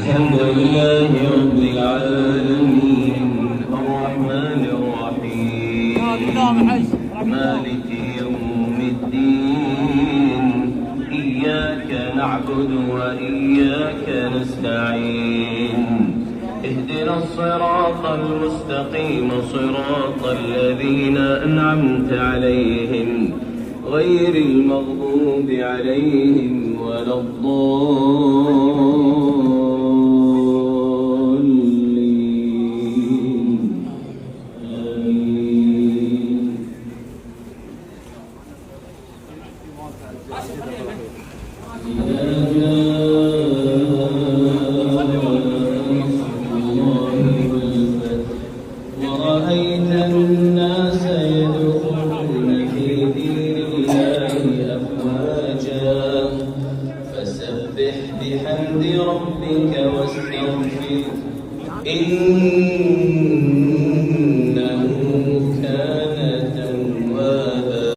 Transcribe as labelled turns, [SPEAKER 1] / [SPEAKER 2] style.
[SPEAKER 1] الحمد لله رب العالمين الرحمن الرحيم مالك يوم الدين إياك نعبد وإياك نستعين اهدنا الصراط المستقيم صراط الذين أنعمت عليهم غير المغضوب عليهم ولا الضالين آمين. إذا ورأيت الناس يدخلون في دين الله أفواجا فسبح بحمد ربك واستغفره إنه